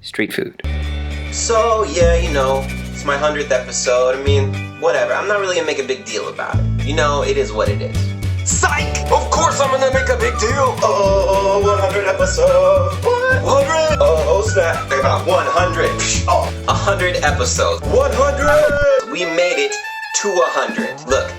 street food. So, yeah, you know, it's my 100th episode. I mean, whatever. I'm not really gonna make a big deal about it. You know, it is what it is. Psych! Of course I'm gonna make a big deal! Oh, 100 episodes! What? 100? Oh, snap. About 100. Oh, 100 episodes. 100! We made it to 100. Look,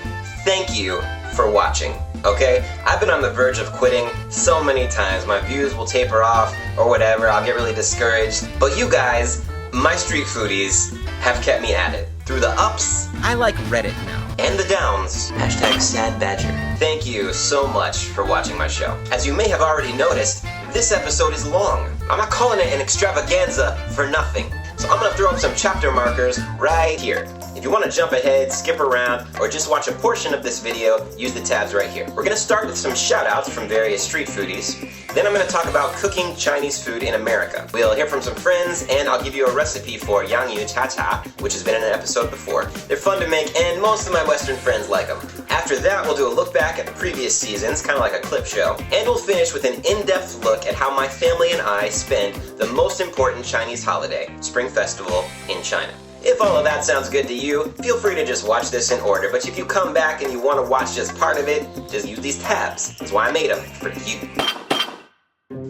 thank you for watching. Okay? I've been on the verge of quitting so many times. My views will taper off or whatever. I'll get really discouraged. But you guys, my street foodies, have kept me at it. Through the ups. I like Reddit now. And the downs. Hashtag sad badger. Thank you so much for watching my show. As you may have already noticed, this episode is long. I'm not calling it an extravaganza for nothing. So I'm gonna throw up some chapter markers right here. If you want to jump ahead, skip around, or just watch a portion of this video, use the tabs right here. We're going to start with some shoutouts from various street foodies. Then I'm going to talk about cooking Chinese food in America. We'll hear from some friends, and I'll give you a recipe for Untitled Chapter, which has been in an episode before. They're fun to make, and most of my Western friends like them. After that, we'll do a look back at the previous seasons, kind of like a clip show, and we'll finish with an in-depth look at how my family and I spend the most important Chinese holiday, Spring Festival, in China. If all of that sounds good to you, feel free to just watch this in order, but if you come back and you want to watch just part of it, just use these tabs. That's why I made them, for you.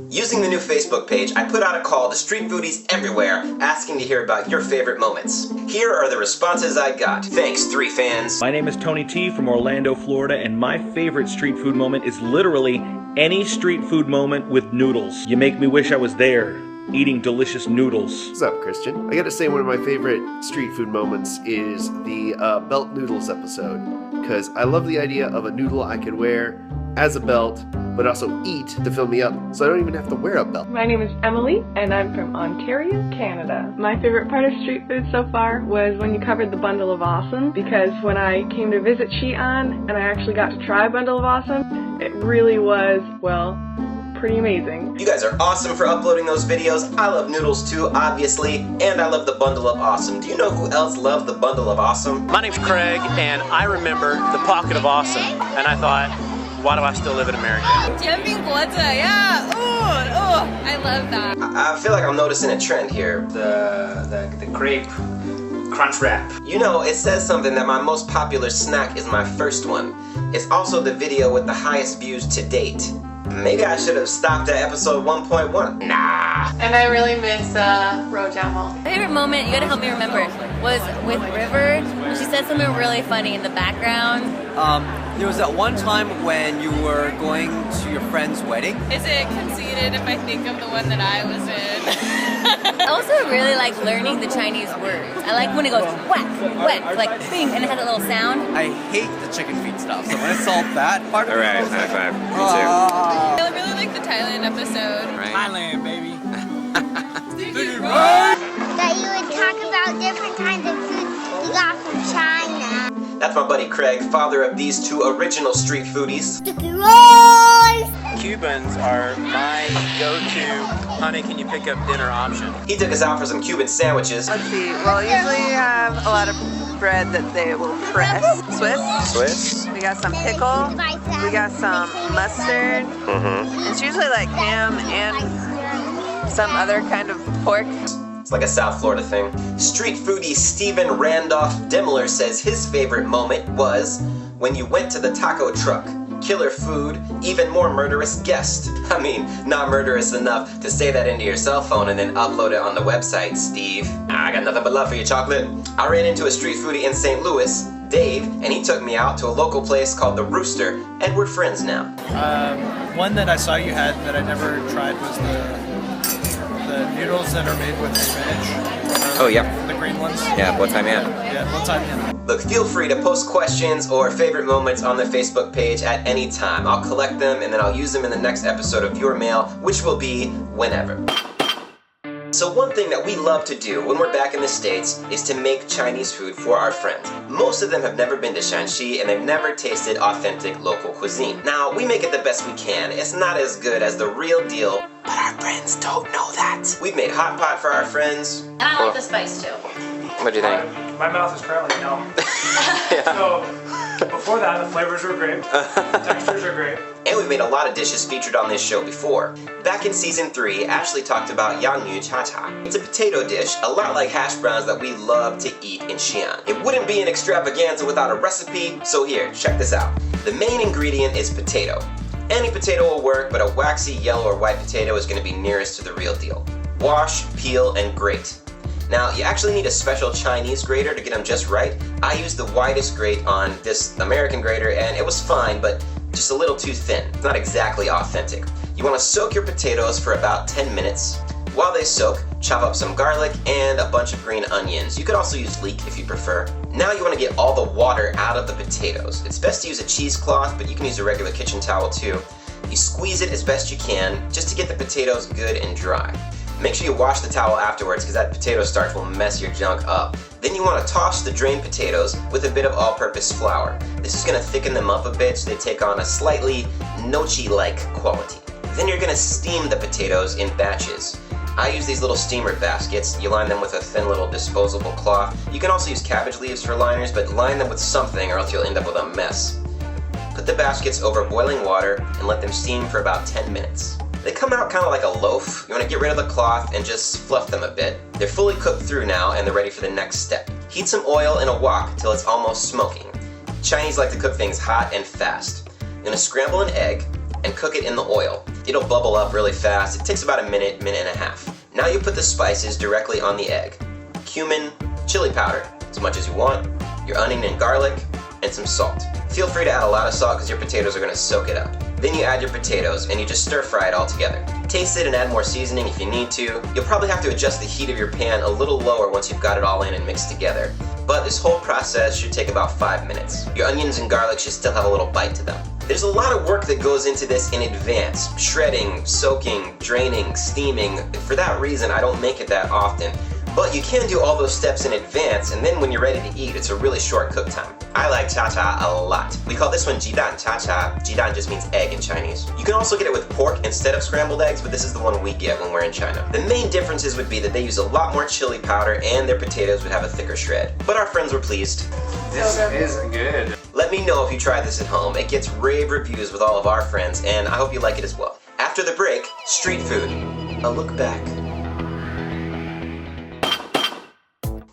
Using the new Facebook page, I put out a call to street foodies everywhere, asking to hear about your favorite moments. Here are the responses I got. Thanks, 3 fans. My name is Tony T from Orlando, Florida, and my favorite street food moment is literally any street food moment with noodles. You make me wish I was there, eating delicious noodles. What's up, Christian? I gotta say one of my favorite street food moments is the belt noodles episode, because I love the idea of a noodle I could wear as a belt, but also eat to fill me up, so I don't even have to wear a belt. My name is Emily, and I'm from Ontario, Canada. My favorite part of street food so far was when you covered the Bundle of Awesome, because when I came to visit Shan, and I actually got to try Bundle of Awesome, it really was, well, pretty amazing. You guys are awesome for uploading those videos. I love noodles too, obviously, and I love the Bundle of Awesome. Do you know who else loves the Bundle of Awesome? My name's Craig, and I remember the Pocket of Awesome, and I thought, why do I still live in America? Yeah, I love that. I feel like I'm noticing a trend here. The crepe crunch wrap. You know, it says something that my most popular snack is my first one. It's also the video with the highest views to date. Maybe I should have stopped at episode 1.1. Nah. And I really miss Rojamo. My favorite moment, you gotta help me remember, was with River. She said something really funny in the background. There was that one time when you were going to your friend's wedding. Is it conceited if I think of the one that I was in? I also really like learning the Chinese words. I like when it goes whack, whack, like bing, and it has a little sound. I hate the chicken feet stuff, so when I saw that part of it, Alright, high five. Me too. I really like the Thailand episode. Right. Thailand, baby. That you would talk about different kinds of food you got from China. That's my buddy Craig, father of these 2 original street foodies. Cubans are my go-to, honey, can you pick up dinner option. He took us out for some Cuban sandwiches. Let's see, well, usually you have a lot of bread that they will press. Swiss. We got some pickle. We got some mustard. It's usually like ham and some other kind of pork. It's like a South Florida thing. Street foodie Stephen Randolph Demler says his favorite moment was when you went to the taco truck. Killer food, even more murderous guest. I mean, not murderous enough to say that into your cell phone and then upload it on the website, Steve. I got nothing but love for you, chocolate. I ran into a street foodie in St. Louis, Dave, and he took me out to a local place called The Rooster, and we're friends now. One that I saw you had that I never tried was the noodles that are made with spinach. Oh, yeah. The green ones. Yeah, what time, yeah. Yeah, what time, yeah. Look, feel free to post questions or favorite moments on the Facebook page at any time. I'll collect them and then I'll use them in the next episode of Your Mail, which will be whenever. So one thing that we love to do when we're back in the States is to make Chinese food for our friends. Most of them have never been to Shanxi and they've never tasted authentic local cuisine. Now, we make it the best we can. It's not as good as the real deal, but our friends don't know that. We've made hot pot for our friends. And I like the spice too. What do you think? My mouth is currently numb. Yeah. So, before that, the flavors were great. The textures are great. And we've we've made a lot of dishes featured on this show before. Back in season 3, Ashley talked about Yang Cha Cha. It's a potato dish, a lot like hash browns that we love to eat in Shan. It wouldn't be an extravaganza without a recipe, so here, check this out. The main ingredient is potato. Any potato will work, but a waxy yellow or white potato is going to be nearest to the real deal. Wash, peel, and grate. Now, you actually need a special Chinese grater to get them just right. I used the widest grate on this American grater, and it was fine, but just a little too thin. It's not exactly authentic. You want to soak your potatoes for about 10 minutes. While they soak, chop up some garlic and a bunch of green onions. You could also use leek if you prefer. Now you want to get all the water out of the potatoes. It's best to use a cheesecloth, but you can use a regular kitchen towel too. You squeeze it as best you can, just to get the potatoes good and dry. Make sure you wash the towel afterwards, because that potato starch will mess your junk up. Then you want to toss the drained potatoes with a bit of all-purpose flour. This is going to thicken them up a bit so they take on a slightly nochi-like quality. Then you're going to steam the potatoes in batches. I use these little steamer baskets. You line them with a thin little disposable cloth. You can also use cabbage leaves for liners, but line them with something or else you'll end up with a mess. Put the baskets over boiling water and let them steam for about 10 minutes. They come out kind of like a loaf. You want to get rid of the cloth and just fluff them a bit. They're fully cooked through now and they're ready for the next step. Heat some oil in a wok till it's almost smoking. Chinese like to cook things hot and fast. You're going to scramble an egg and cook it in the oil. It'll bubble up really fast. It takes about a minute, minute and a half. Now you put the spices directly on the egg. Cumin, chili powder, as much as you want, your onion and garlic, and some salt. Feel free to add a lot of salt because your potatoes are going to soak it up. Then you add your potatoes and you just stir fry it all together. Taste it and add more seasoning if you need to. You'll probably have to adjust the heat of your pan a little lower once you've got it all in and mixed together. But this whole process should take about 5 minutes. Your onions and garlic should still have a little bite to them. There's a lot of work that goes into this in advance. Shredding, soaking, draining, steaming. For that reason, I don't make it that often. But you can do all those steps in advance, and then when you're ready to eat, it's a really short cook time. I like cha-cha a lot. We call this one jidan cha-cha. Jidan just means egg in Chinese. You can also get it with pork instead of scrambled eggs, but this is the one we get when we're in China. The main differences would be that they use a lot more chili powder and their potatoes would have a thicker shred. But our friends were pleased. This is good. Let me know if you try this at home. It gets rave reviews with all of our friends, and I hope you like it as well. After the break, street food. A look back.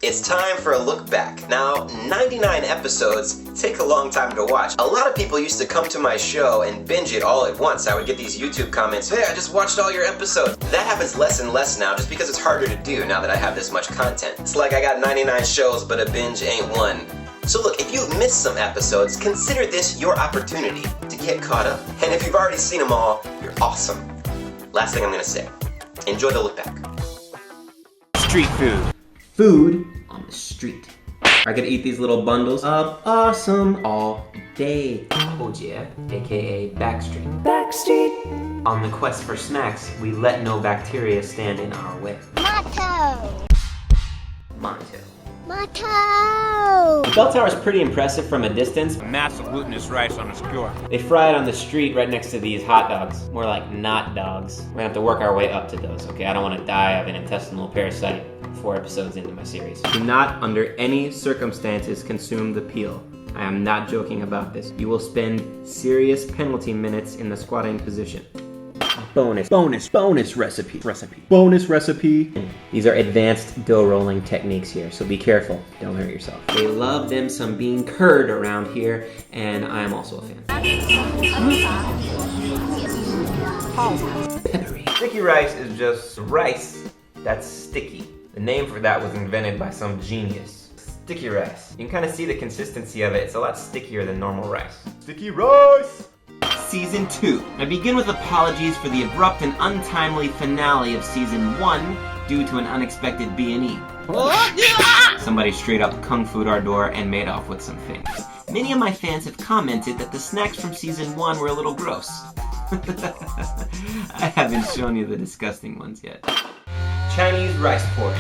It's time for a look back. Now, 99 episodes take a long time to watch. A lot of people used to come to my show and binge it all at once. I would get these YouTube comments, hey, I just watched all your episodes. That happens less and less now just because it's harder to do now that I have this much content. It's like I got 99 shows, but a binge ain't one. So look, if you've missed some episodes, consider this your opportunity to get caught up. And if you've already seen them all, you're awesome. Last thing I'm gonna say, enjoy the look back. Street food. Food on the street. I could eat these little bundles of awesome all day. Hojie, aka Backstreet. Backstreet. On the quest for snacks, we let no bacteria stand in our way. Motto. Motto. Motto. The bell tower is pretty impressive from a distance. Massive glutinous rice on a skewer. They fry it on the street right next to these hot dogs. More like not dogs. We're gonna have to work our way up to those, okay? I don't wanna die of an intestinal parasite 4 episodes into my series. Do not, under any circumstances, consume the peel. I am not joking about this. You will spend serious penalty minutes in the squatting position. Bonus recipe. Bonus recipe. These are advanced dough rolling techniques here, so be careful. Don't hurt yourself. They love them some bean curd around here, and I am also a fan. Peppery. Sticky rice is just rice that's sticky. The name for that was invented by some genius. Sticky rice. You can kind of see the consistency of it. It's a lot stickier than normal rice. Sticky rice! Season 2. I begin with apologies for the abrupt and untimely finale of Season 1 due to an unexpected B&E. Somebody straight up kung fu'd our door and made off with some things. Many of my fans have commented that the snacks from Season 1 were a little gross. I haven't shown you the disgusting ones yet. Chinese rice porridge.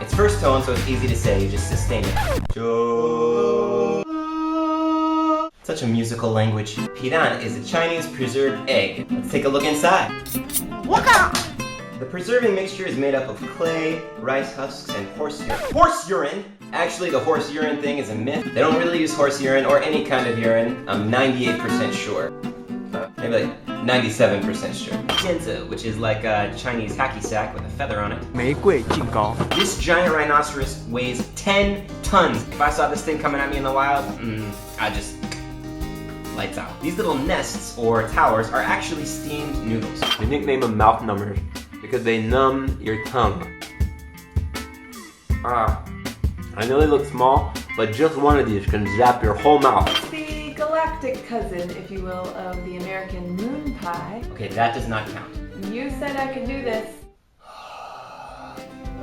It's first tone, so it's easy to say, you just sustain it. Such a musical language. Piran is a Chinese preserved egg. Let's take a look inside. The preserving mixture is made up of clay, rice husks, and horse urine. Horse urine? Actually, the horse urine thing is a myth. They don't really use horse urine or any kind of urine. I'm 98% sure. Maybe like 97% sure. Jianzi, which is like a Chinese hacky sack with a feather on it. 玫瑰金刚. This giant rhinoceros weighs 10 tons. If I saw this thing coming at me in the wild, I just lights out. These little nests or towers are actually steamed noodles. We nickname them mouth numbers because they numb your tongue. I know they look small, but just one of these can zap your whole mouth. It's the galactic cousin, if you will, of the American moon pie. Okay, that does not count. You said I could do this.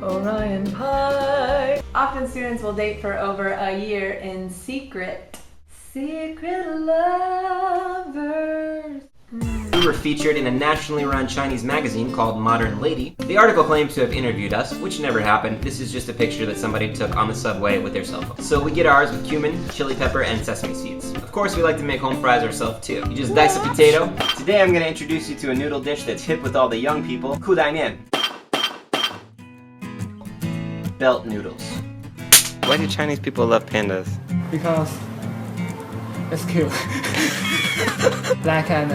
Orion pie. Often students will date for over a year in secret. Secret lovers. We were featured in a nationally run Chinese magazine called Modern Lady. The article claims to have interviewed us, which never happened. This is just a picture that somebody took on the subway with their cell phone. So we get ours with cumin, chili pepper, and sesame seeds. Of course, we like to make home fries ourselves too. You just dice a potato. Today I'm going to introduce you to a noodle dish that's hip with all the young people. Kudaimen. Belt noodles. Why do Chinese people love pandas? Because it's cute. Black and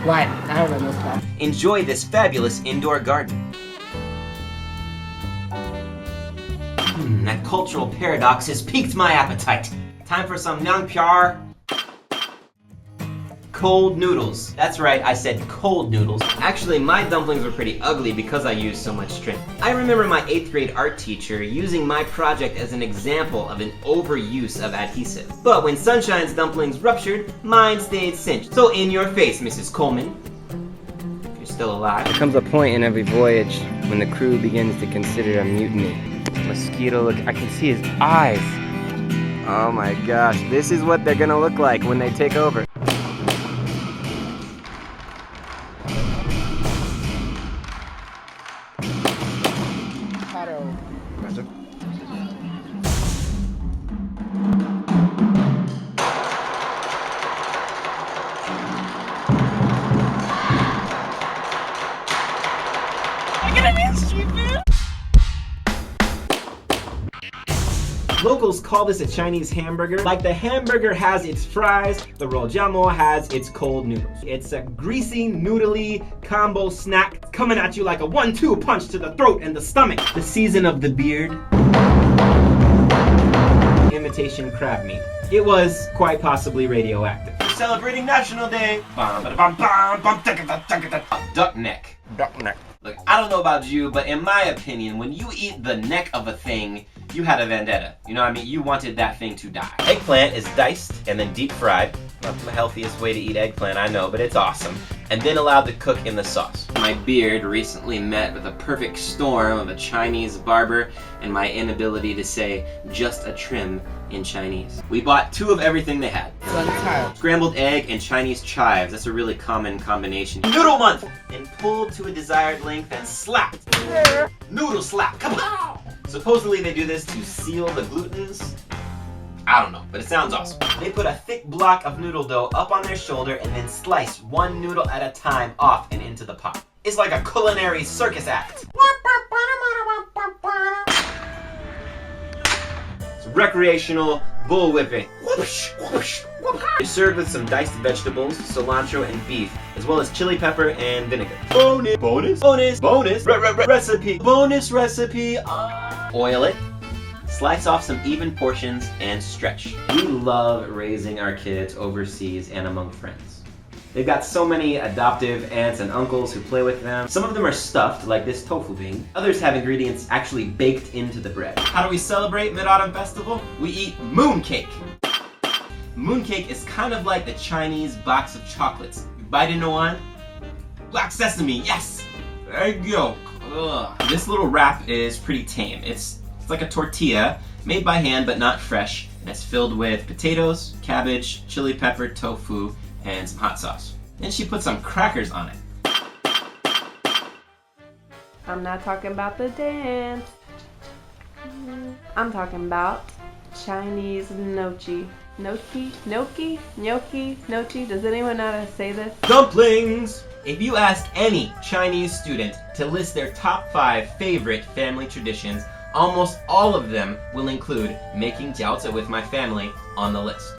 white. I don't know that. Enjoy this fabulous indoor garden. That cultural paradox has piqued my appetite. Time for some Nangpyear cold noodles. That's right, I said cold noodles. Actually, my dumplings were pretty ugly because I used so much shrimp. I remember my 8th grade art teacher using my project as an example of an overuse of adhesive. But when Sunshine's dumplings ruptured, mine stayed cinched. So in your face, Mrs. Coleman. If you're still alive. There comes a point in every voyage when the crew begins to consider a mutiny. Mosquito, look, I can see his eyes. Oh my gosh, this is what they're gonna look like when they take over. Locals call this a Chinese hamburger. Like the hamburger has its fries, the rojamo has its cold noodles. It's a greasy, noodly combo snack coming at you like a 1-2 punch to the throat and the stomach. The season of the beard. Imitation crab meat. It was quite possibly radioactive. We're celebrating National Day. Duck neck. Duck neck. Look, I don't know about you, but in my opinion, when you eat the neck of a thing, you had a vendetta. You know what I mean? You wanted that thing to die. Eggplant is diced and then deep fried. Not the healthiest way to eat eggplant, I know, but it's awesome. And then allowed to cook in the sauce. My beard recently met with a perfect storm of a Chinese barber and my inability to say just a trim in Chinese. We bought 2 of everything they had. Scrambled egg and Chinese chives. That's a really common combination. Noodle month! And pulled to a desired length and slapped. Noodle slap. Kapow! Supposedly they do this to seal the glutens. I don't know, but it sounds awesome. They put a thick block of noodle dough up on their shoulder and then slice one noodle at a time off and into the pot. It's like a culinary circus act. It's recreational bullwhipping. It's served with some diced vegetables, cilantro, and beef, as well as chili pepper and vinegar. Bonus recipe. Oil it. Slice off some even portions and stretch. We love raising our kids overseas and among friends. They've got so many adoptive aunts and uncles who play with them. Some of them are stuffed, like this tofu bean. Others have ingredients actually baked into the bread. How do we celebrate Mid-Autumn Festival? We eat mooncake. Mooncake is kind of like the Chinese box of chocolates. You bite into one, black sesame, yes! Egg yolk. Ugh. This little wrap is pretty tame. It's like a tortilla, made by hand but not fresh, and it's filled with potatoes, cabbage, chili pepper, tofu, and some hot sauce. Then she put some crackers on it. I'm not talking about the dance. I'm talking about Chinese gnocchi. Gnocchi? Does anyone know how to say this? Dumplings! If you asked any Chinese student to list their top 5 favorite family traditions, almost all of them will include making jiaozi with my family on the list.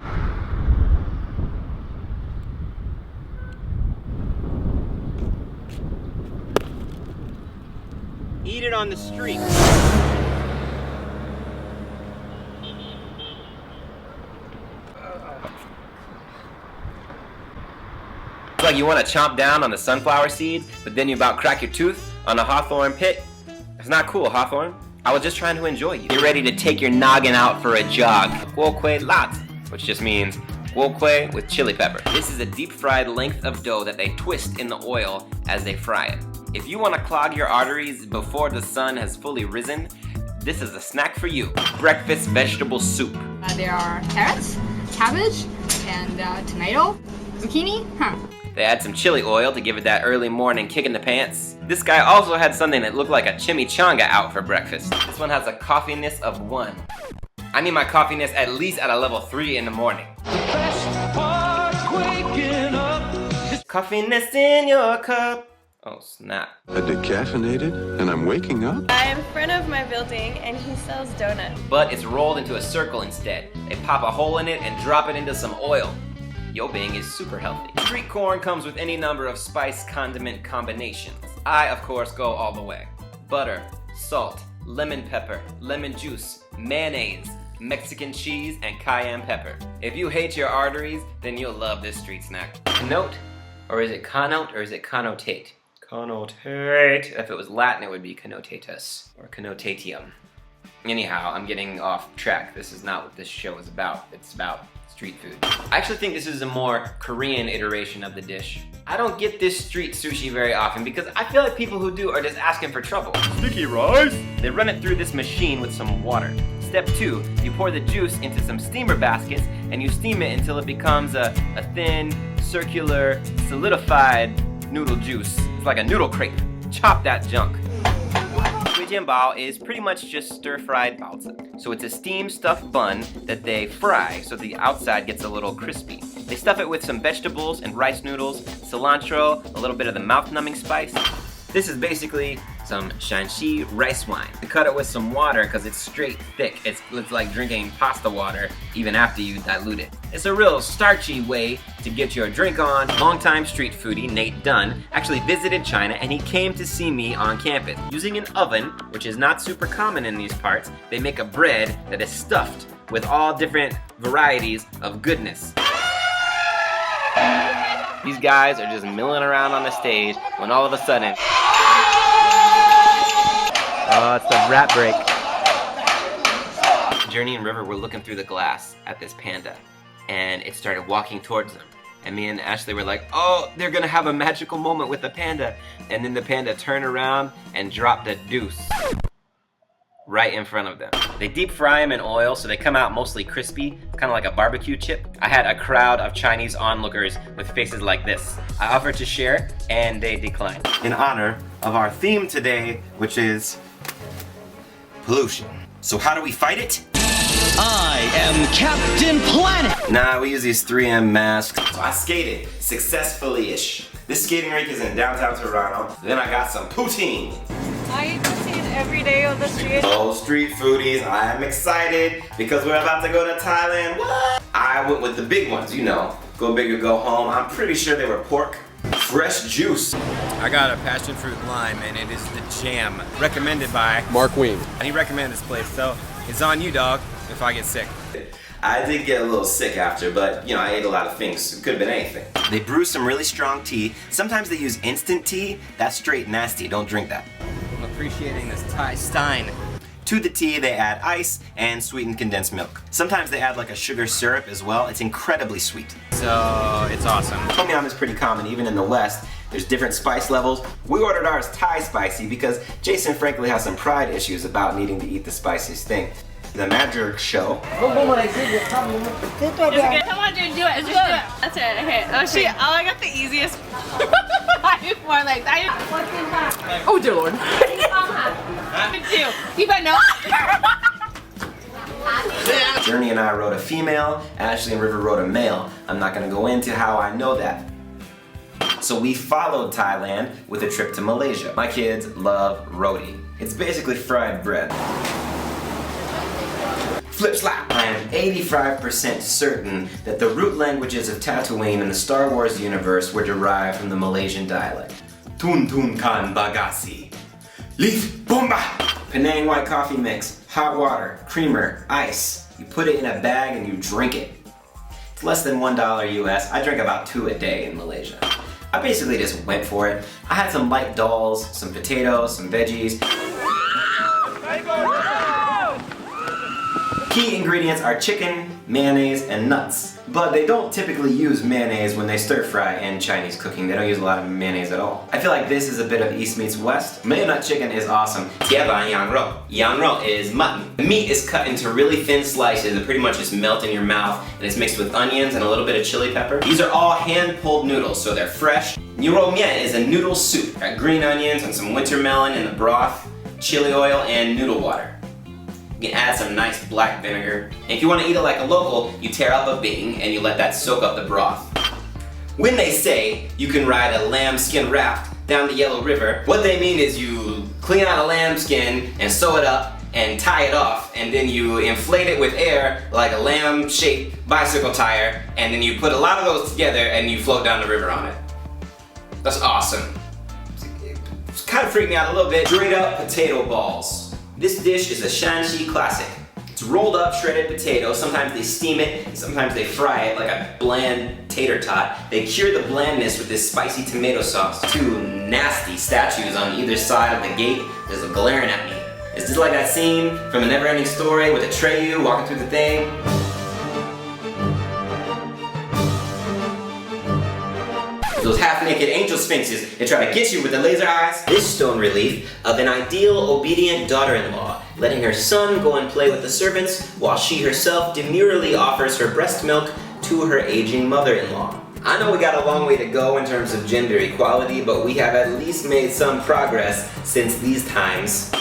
Eat it on the street. It's like you want to chomp down on the sunflower seeds, but then you about crack your tooth on the hawthorn pit. It's not cool, Hawthorne. I was just trying to enjoy you. Get ready to take your noggin out for a jog. Guo kue lat, which just means guo kue with chili pepper. This is a deep fried length of dough that they twist in the oil as they fry it. If you want to clog your arteries before the sun has fully risen, this is a snack for you. Breakfast vegetable soup. There are carrots, cabbage, and tomato, zucchini. They add some chili oil to give it that early morning kick in the pants. This guy also had something that looked like a chimichanga out for breakfast. This one has a coffeeness of 1. I need my coffeeness at least at a level 3 in the morning. Coffeeness in your cup. Oh snap. A decaffeinated and I'm waking up? I'm a friend of my building and he sells donuts. But it's rolled into a circle instead. They pop a hole in it and drop it into some oil. Yo Bing is super healthy. Street corn comes with any number of spice condiment combinations. I, of course, go all the way. Butter, salt, lemon pepper, lemon juice, mayonnaise, Mexican cheese, and cayenne pepper. If you hate your arteries, then you'll love this street snack. Connote, or is it connote, or is it connotate? Connotate. If it was Latin, it would be connotatus, or connotatium. Anyhow, I'm getting off track. This is not what this show is about. It's about street food. I actually think this is a more Korean iteration of the dish. I don't get this street sushi very often because I feel like people who do are just asking for trouble. Sticky rice! They run it through this machine with some water. Step 2, you pour the juice into some steamer baskets and you steam it until it becomes a thin, circular, solidified noodle juice. It's like a noodle crepe. Chop that junk. Bao is pretty much just stir-fried baozi. So it's a steamed stuffed bun that they fry so the outside gets a little crispy. They stuff it with some vegetables and rice noodles, cilantro, a little bit of the mouth-numbing spice. This is basically some Shanxi rice wine. They cut it with some water because it's straight thick. It's like drinking pasta water even after you dilute it. It's a real starchy way to get your drink on. Longtime street foodie Nate Dunn actually visited China and he came to see me on campus. Using an oven, which is not super common in these parts, they make a bread that is stuffed with all different varieties of goodness. These guys are just milling around on the stage when all of a sudden, oh, it's the rap break. Journey and River were looking through the glass at this panda, and it started walking towards them. And me and Ashley were like, oh, they're gonna have a magical moment with the panda. And then the panda turned around and dropped a deuce right in front of them. They deep fry them in oil so they come out mostly crispy, kind of like a barbecue chip. I had a crowd of Chinese onlookers with faces like this. I offered to share and they declined. In honor of our theme today, which is pollution. So how do we fight it? I am Captain Planet! Nah, we use these 3M masks. So I skated successfully-ish. This skating rink is in downtown Toronto. Then I got some poutine. I eat poutine every day on the street. Oh, street foodies, I am excited because we're about to go to Thailand. What? I went with the big ones, you know. Go big or go home. I'm pretty sure they were pork. Fresh juice. I got a passion fruit lime and it is the jam. Recommended by Mark Ween. And he recommended this place, so it's on you, dog, if I get sick. I did get a little sick after, but you know, I ate a lot of things. It could have been anything. They brew some really strong tea. Sometimes they use instant tea. That's straight nasty. Don't drink that. I'm appreciating this Thai stein. To the tea, they add ice and sweetened condensed milk. Sometimes they add like a sugar syrup as well. It's incredibly sweet. So, it's awesome. Tom yum is pretty common even in the West. There's different spice levels. We ordered ours Thai spicy because Jason frankly has some pride issues about needing to eat the spiciest thing. The magic show. Come on, dude, do it. Just do it. That's it. Okay. Oh shit. Oh, I got the easiest. More like that. Oh dear Lord. You better know. Journey and I rode a female. Ashley and River rode a male. I'm not gonna go into how I know that. So we followed Thailand with a trip to Malaysia. My kids love roti. It's basically fried bread. Flip slap! I am 85% certain that the root languages of Tatooine in the Star Wars universe were derived from the Malaysian dialect. Tun tun kan bagasi. Leaf bomba! Penang white coffee mix, hot water, creamer, ice. You put it in a bag and you drink it. It's less than $1 US. I drink about 2 a day in Malaysia. I basically just went for it. I had some light dolls, some potatoes, some veggies. Key ingredients are chicken, mayonnaise, and nuts. But they don't typically use mayonnaise when they stir fry in Chinese cooking. They don't use a lot of mayonnaise at all. I feel like this is a bit of East meets West. Mayo nut chicken is awesome. Tiaban yang rou. Yang rou is mutton. The meat is cut into really thin slices that pretty much just melt in your mouth, and it's mixed with onions and a little bit of chili pepper. These are all hand-pulled noodles, so they're fresh. Nuro mian is a noodle soup. Got green onions and some winter melon in the broth, chili oil, and noodle water. You can add some nice black vinegar. And if you want to eat it like a local, you tear up a bing and you let that soak up the broth. When they say you can ride a lambskin raft down the Yellow River, what they mean is you clean out a lambskin and sew it up and tie it off, and then you inflate it with air like a lamb-shaped bicycle tire, and then you put a lot of those together and you float down the river on it. That's awesome. It kind of freaked me out a little bit. Straight up potato balls. This dish is a Shan classic. It's rolled up shredded potato. Sometimes they steam it, and sometimes they fry it like a bland tater tot. They cure the blandness with this spicy tomato sauce. 2 nasty statues on either side of the gate just glaring at me. Is this like that scene from A Never-Ending Story with Atreyu walking through the thing? Those half-naked angel sphinxes, they try to get you with the laser eyes. This stone relief of an ideal, obedient daughter-in-law, letting her son go and play with the servants while she herself demurely offers her breast milk to her aging mother-in-law. I know we got a long way to go in terms of gender equality, but we have at least made some progress since these times.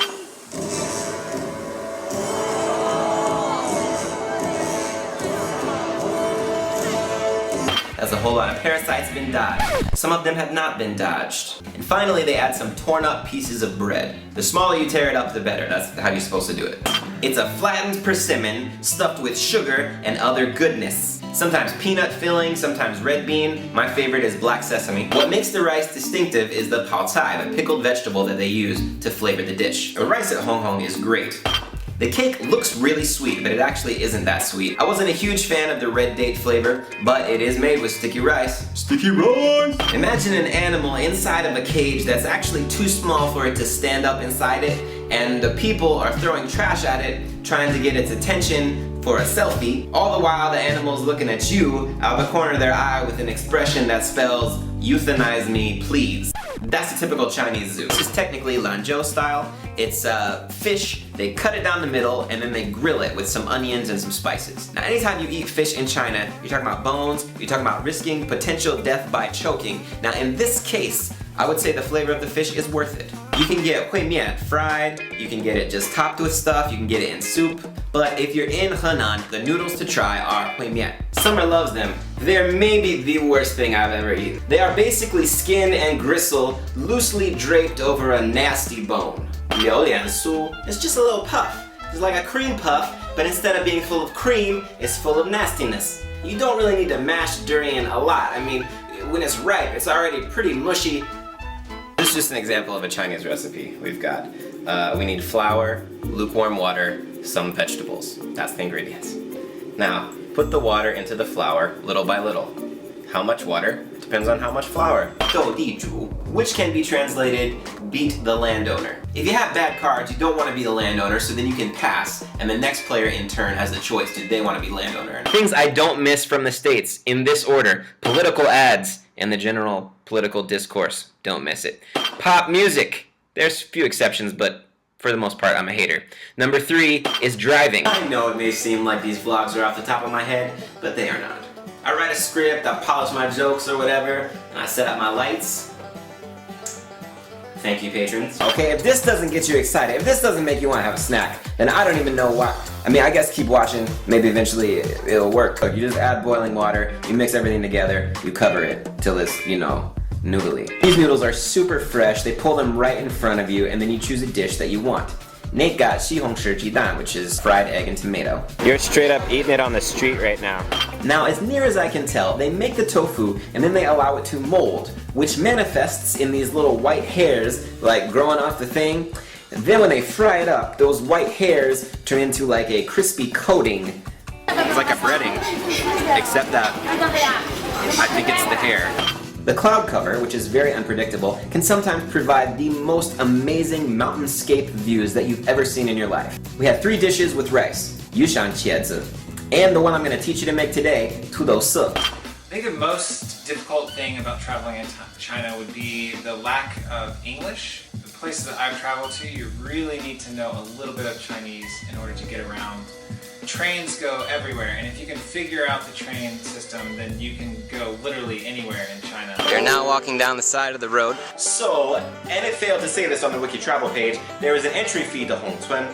As a whole lot of parasites been dodged. Some of them have not been dodged. And finally, they add some torn up pieces of bread. The smaller you tear it up, the better. That's how you're supposed to do it. It's a flattened persimmon stuffed with sugar and other goodness. Sometimes peanut filling, sometimes red bean. My favorite is black sesame. What makes the rice distinctive is the pao cai, the pickled vegetable that they use to flavor the dish. The rice at Hong Kong is great. The cake looks really sweet, but it actually isn't that sweet. I wasn't a huge fan of the red date flavor, but it is made with sticky rice. Sticky rice! Imagine an animal inside of a cage that's actually too small for it to stand up inside it, and the people are throwing trash at it, trying to get its attention for a selfie. All the while, the animal's looking at you out the corner of their eye with an expression that spells, "Euthanize me, please." That's a typical Chinese zoo. This is technically Lanzhou style. It's fish, they cut it down the middle, and then they grill it with some onions and some spices. Now, anytime you eat fish in China, you're talking about bones, you're talking about risking potential death by choking. Now, in this case, I would say the flavor of the fish is worth it. You can get hui mian fried, you can get it just topped with stuff, you can get it in soup. But if you're in Henan, the noodles to try are hui mian. Summer loves them. They're maybe the worst thing I've ever eaten. They are basically skin and gristle loosely draped over a nasty bone. Liu lian su, it's just a little puff. It's like a cream puff, but instead of being full of cream, it's full of nastiness. You don't really need to mash durian a lot. I mean, when it's ripe, it's already pretty mushy. This is just an example of a Chinese recipe. We've got, we need flour, lukewarm water, some vegetables. That's the ingredients. Now, put the water into the flour little by little. How much water? Depends on how much flour. 斗地主, which can be translated, beat the landowner. If you have bad cards, you don't want to be the landowner, so then you can pass, and the next player in turn has the choice. Do they want to be landowner? Things I don't miss from the States, in this order. Political ads and the general political discourse. Don't miss it. Pop music. There's a few exceptions, but for the most part, I'm a hater. Number 3 is driving. I know it may seem like these vlogs are off the top of my head, but they are not. I write a script, I polish my jokes or whatever, and I set up my lights. Thank you, patrons. Okay, if this doesn't get you excited, if this doesn't make you want to have a snack, then I don't even know why. I mean, I guess keep watching, maybe eventually it'll work. You just add boiling water, you mix everything together, you cover it till it's, you know, noodly. These noodles are super fresh, they pull them right in front of you, and then you choose a dish that you want. Nate got 西红柿鸡蛋, which is fried egg and tomato. You're straight up eating it on the street right now. Now, as near as I can tell, they make the tofu and then they allow it to mold, which manifests in these little white hairs, like growing off the thing. And then when they fry it up, those white hairs turn into like a crispy coating. It's like a breading, except that I think it's the hair. The cloud cover, which is very unpredictable, can sometimes provide the most amazing mountainscape views that you've ever seen in your life. We have 3 dishes with rice, Yushan Qiezi, and the one I'm going to teach you to make today, 土豆丝. I think the most difficult thing about traveling in China would be the lack of English. The places that I've traveled to, you really need to know a little bit of Chinese in order to get around. Trains go everywhere, and if you can figure out the train system, then you can go literally anywhere in China. You're now walking down the side of the road. So, and it failed to say this on the Wiki Travel page, there is an entry fee to Hongchuan.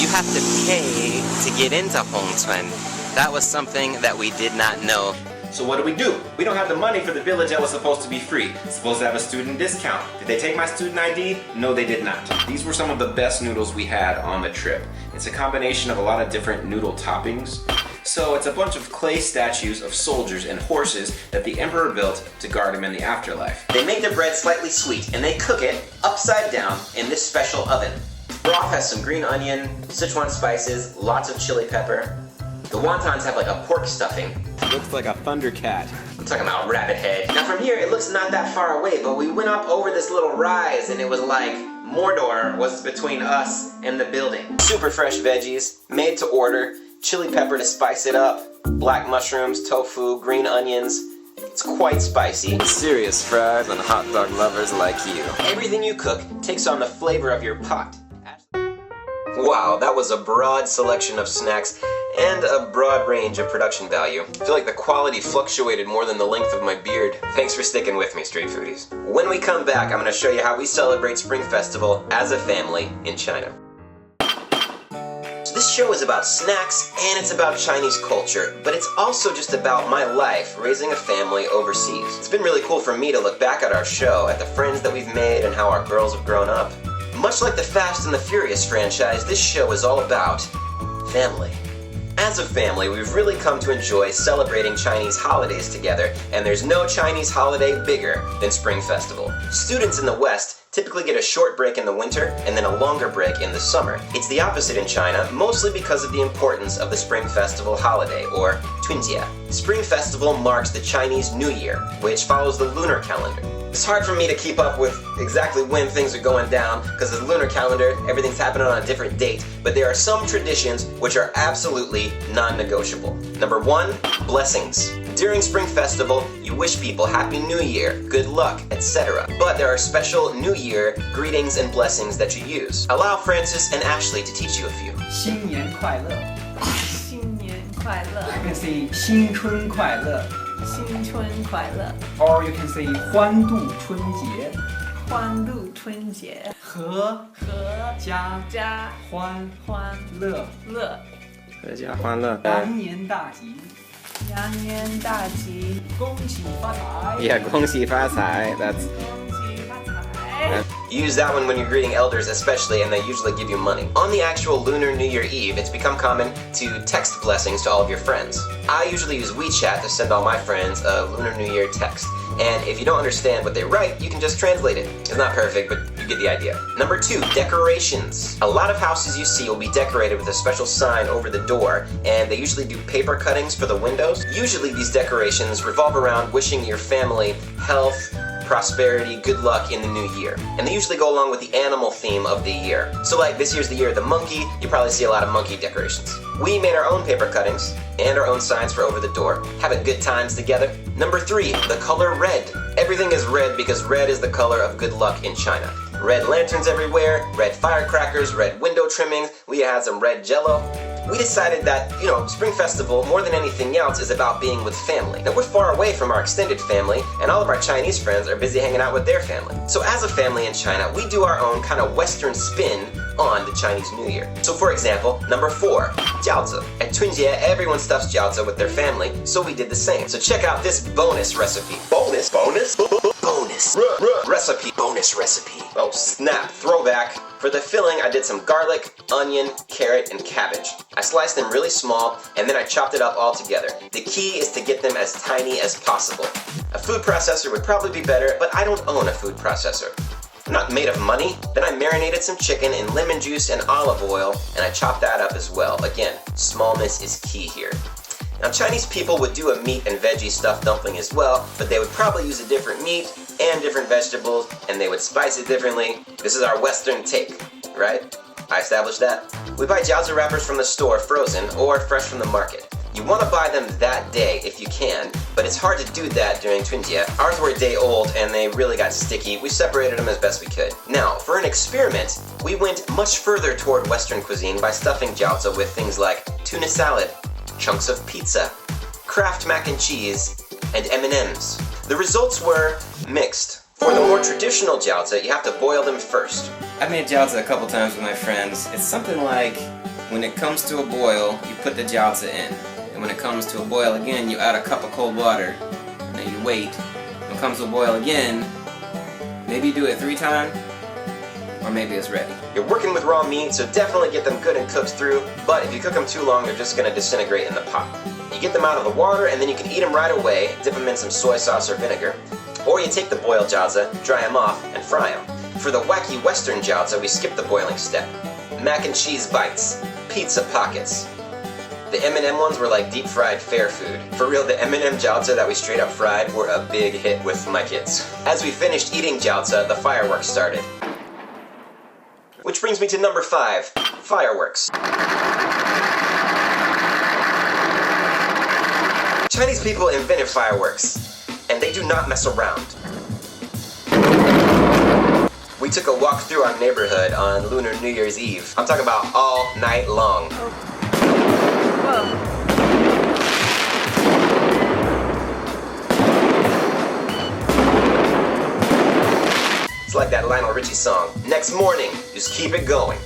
You have to pay to get into Hongchuan. That was something that we did not know. So what do? We don't have the money for the village that was supposed to be free. It's supposed to have a student discount. Did they take my student ID? No, they did not. These were some of the best noodles we had on the trip. It's a combination of a lot of different noodle toppings. So it's a bunch of clay statues of soldiers and horses that the emperor built to guard him in the afterlife. They make their bread slightly sweet and they cook it upside down in this special oven. Broth has some green onion, Sichuan spices, lots of chili pepper. The wontons have like a pork stuffing. Looks like a Thundercat. I'm talking about rabbit head. Now from here, it looks not that far away, but we went up over this little rise and it was like Mordor was between us and the building. Super fresh veggies, made to order, chili pepper to spice it up, black mushrooms, tofu, green onions. It's quite spicy. Serious fries and hot dog lovers like you. Everything you cook takes on the flavor of your pot. Wow, that was a broad selection of snacks and a broad range of production value. I feel like the quality fluctuated more than the length of my beard. Thanks for sticking with me, Street Foodies. When we come back, I'm going to show you how we celebrate Spring Festival as a family in China. So this show is about snacks and it's about Chinese culture, but it's also just about my life raising a family overseas. It's been really cool for me to look back at our show, at the friends that we've made and how our girls have grown up. Much like the Fast and the Furious franchise, this show is all about family. As a family, we've really come to enjoy celebrating Chinese holidays together, and there's no Chinese holiday bigger than Spring Festival. Students in the West typically get a short break in the winter and then a longer break in the summer. It's the opposite in China, mostly because of the importance of the Spring Festival holiday, or Tunjie. Spring Festival marks the Chinese New Year, which follows the lunar calendar. It's hard for me to keep up with exactly when things are going down, because the lunar calendar, everything's happening on a different date, but there are some traditions which are absolutely non-negotiable. Number 1, blessings. During Spring Festival, you wish people Happy New Year, good luck, etc. But there are special New Year greetings and blessings that you use. Allow Francis and Ashley to teach you a few. 新年快乐. 新年快乐. You can say 新春快乐. 新春快乐. Or you can say 欢度春节. 欢度春节. 合家欢乐. 合家欢乐. 羊年大吉. 羊年大吉. 恭喜发财. Yeah, 恭喜发财. That's... Use that one when you're greeting elders especially, and they usually give you money. On the actual Lunar New Year Eve, it's become common to text blessings to all of your friends. I usually use WeChat to send all my friends a Lunar New Year text. And if you don't understand what they write, you can just translate it. It's not perfect, but you get the idea. Number 2, decorations. A lot of houses you see will be decorated with a special sign over the door, and they usually do paper cuttings for the windows. Usually these decorations revolve around wishing your family health, prosperity, good luck in the new year. And they usually go along with the animal theme of the year. So like this year's the year of the monkey, you probably see a lot of monkey decorations. We made our own paper cuttings and our own signs for over the door, having good times together. Number 3, the color red. Everything is red because red is the color of good luck in China. Red lanterns everywhere, red firecrackers, red window trimmings, we had some red jello. We decided that, Spring Festival, more than anything else, is about being with family. Now, we're far away from our extended family, and all of our Chinese friends are busy hanging out with their family. So as a family in China, we do our own kind of Western spin on the Chinese New Year. So for example, number 4, jiaozi. At Tunjie, everyone stuffs jiaozi with their family, so we did the same. So check out this bonus recipe. Bonus? bonus recipe. Bonus recipe. Oh snap, throwback. For the filling, I did some garlic, onion, carrot, and cabbage. I sliced them really small, and then I chopped it up all together. The key is to get them as tiny as possible. A food processor would probably be better, but I don't own a food processor. I'm not made of money. Then I marinated some chicken in lemon juice and olive oil, and I chopped that up as well. Again, smallness is key here. Now, Chinese people would do a meat and veggie stuffed dumpling as well, but they would probably use a different meat and different vegetables, and they would spice it differently. This is our Western take, right? I established that. We buy jiaozi wrappers from the store, frozen, or fresh from the market. You want to buy them that day if you can, but it's hard to do that during Tunjie. Ours were a day old and they really got sticky. We separated them as best we could. Now, for an experiment, we went much further toward Western cuisine by stuffing jiaozi with things like tuna salad, chunks of pizza, Kraft mac and cheese, and M&Ms. The results were mixed. For the more traditional jiaozi, you have to boil them first. I've made jiaozi a couple times with my friends. It's something like, when it comes to a boil, you put the jiaozi in. And when it comes to a boil again, you add a cup of cold water, and then you wait. When it comes to a boil again, maybe you do it 3 times, or maybe it's ready. You're working with raw meat, so definitely get them good and cooked through, but if you cook them too long, they're just gonna disintegrate in the pot. You get them out of the water, and then you can eat them right away, dip them in some soy sauce or vinegar. Or you take the boiled jiaozi, dry them off, and fry them. For the wacky Western jiaozi, we skip the boiling step. Mac and cheese bites, pizza pockets. The M&M ones were like deep fried fair food. For real, the M&M jiaozi that we straight up fried were a big hit with my kids. As we finished eating jiaozi, the fireworks started. Which brings me to number 5, fireworks. Chinese people invented fireworks, and they do not mess around. We took a walk through our neighborhood on Lunar New Year's Eve. I'm talking about all night long. It's like that Lionel Richie song. Next morning, just keep it going.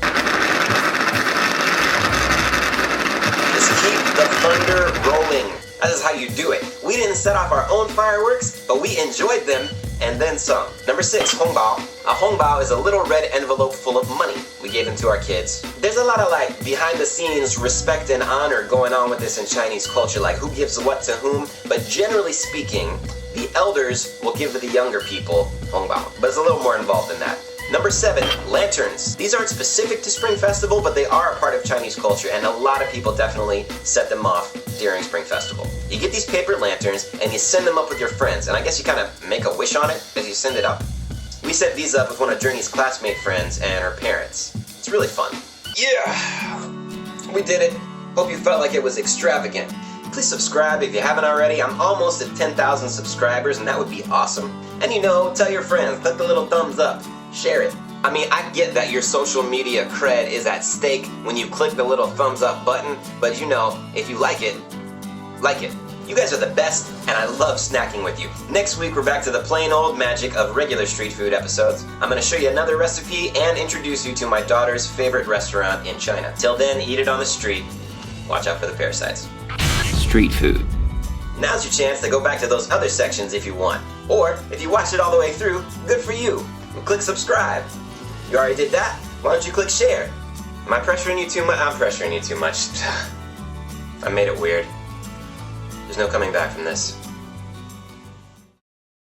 Just keep the thunder rolling. That is how you do it. We didn't set off our own fireworks, but we enjoyed them and then some. Number 6, hongbao. A hongbao is a little red envelope full of money. We gave them to our kids. There's a lot of like behind the scenes respect and honor going on with this in Chinese culture, like who gives what to whom, but generally speaking, the elders will give to the younger people hongbao, but it's a little more involved than that. Number 7, lanterns. These aren't specific to Spring Festival, but they are a part of Chinese culture, and a lot of people definitely set them off during Spring Festival. You get these paper lanterns, and you send them up with your friends, and I guess you kind of make a wish on it as you send it up. We set these up with one of Journey's classmate friends and her parents. It's really fun. Yeah! We did it. Hope you felt like it was extravagant. Please subscribe if you haven't already. I'm almost at 10,000 subscribers, and that would be awesome. And you know, tell your friends, click the little thumbs up. Share it. I mean, I get that your social media cred is at stake when you click the little thumbs up button, but you know, if you like it, like it. You guys are the best, and I love snacking with you. Next week, we're back to the plain old magic of regular street food episodes. I'm gonna show you another recipe and introduce you to my daughter's favorite restaurant in China. Till then, eat it on the street. Watch out for the parasites. Street food. Now's your chance to go back to those other sections if you want. Or, if you watched it all the way through, good for you. Click subscribe. You already did that? Why don't you click share? Am I pressuring you too much? I'm pressuring you too much. I made it weird. There's no coming back from this.